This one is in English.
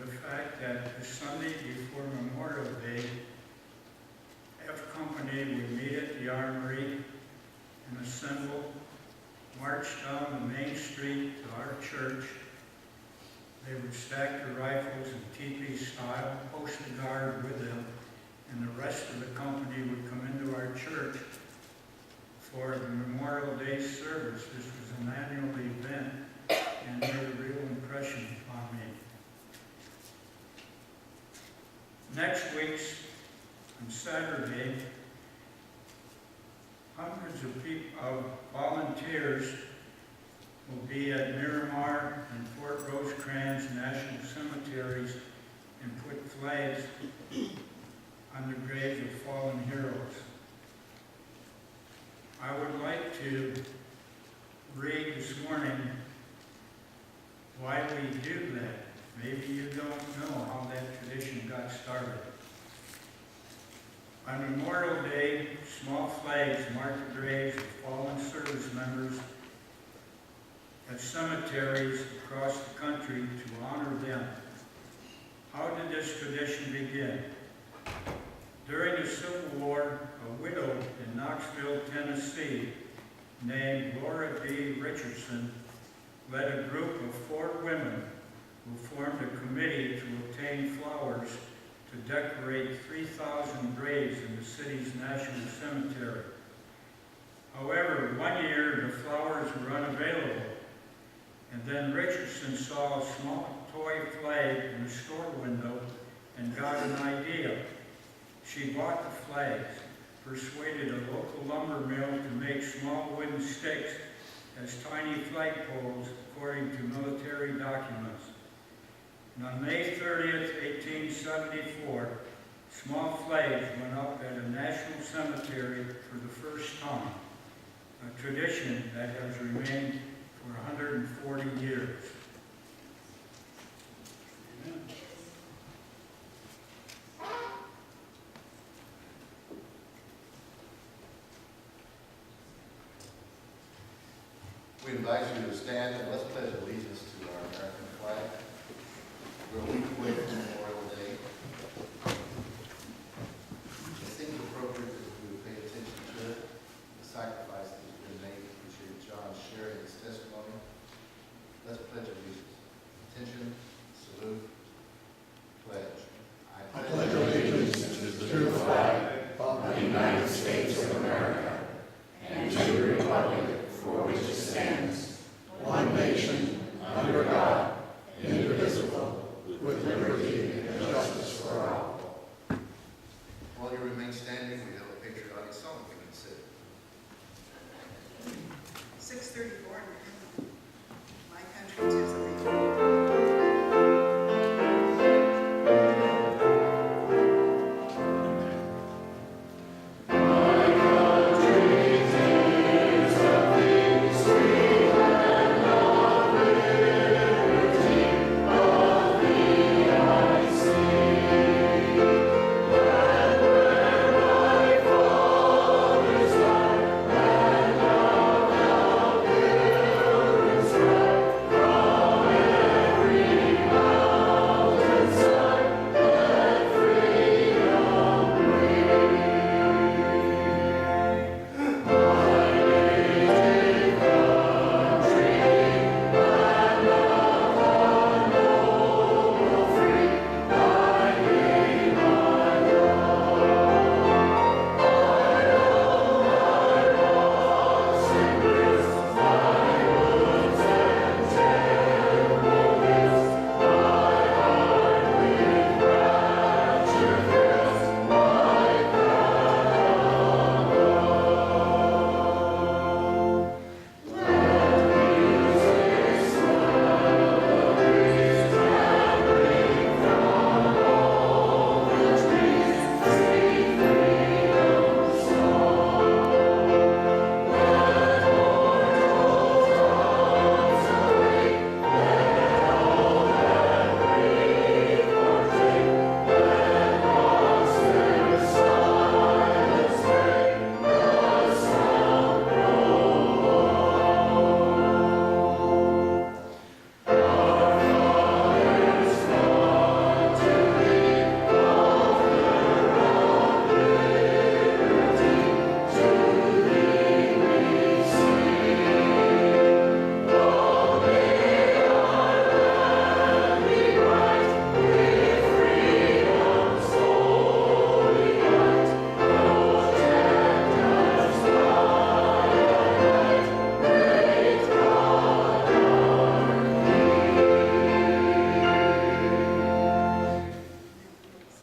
the fact that the Sunday before Memorial Day, F Company would meet at the Armory and assemble, march down the main street to our church. They would stack their rifles in teepee style, post a guard with them, and the rest of the company would come into our church for the Memorial Day service. This was an annual event and made a real impression on me. Next week's, on Saturday, hundreds of volunteers will be at Miramar and Fort Rosecrans National Cemeteries and put flags on the graves of fallen heroes. I would like to read this morning why we do that. Maybe you don't know how that tradition got started. On Memorial Day, small flags mark the graves of fallen service members at cemeteries across the country to honor them. How did this tradition begin? During the Civil War, a widow in Knoxville, Tennessee, named Laura D. Richardson, led a group of 4 women who formed a committee to obtain flowers to decorate 3,000 graves in the city's national cemetery. However, one year the flowers were unavailable, and then Richardson saw a small toy flag in a store window and got an idea. She bought the flags, persuaded a local lumber mill to make small wooden sticks as tiny flagpoles according to military documents. And on May 30th, 1874, small flags went up at a national cemetery for the first time, a tradition that has remained for 140 years. Amen. We invite you to stand and let's pledge allegiance.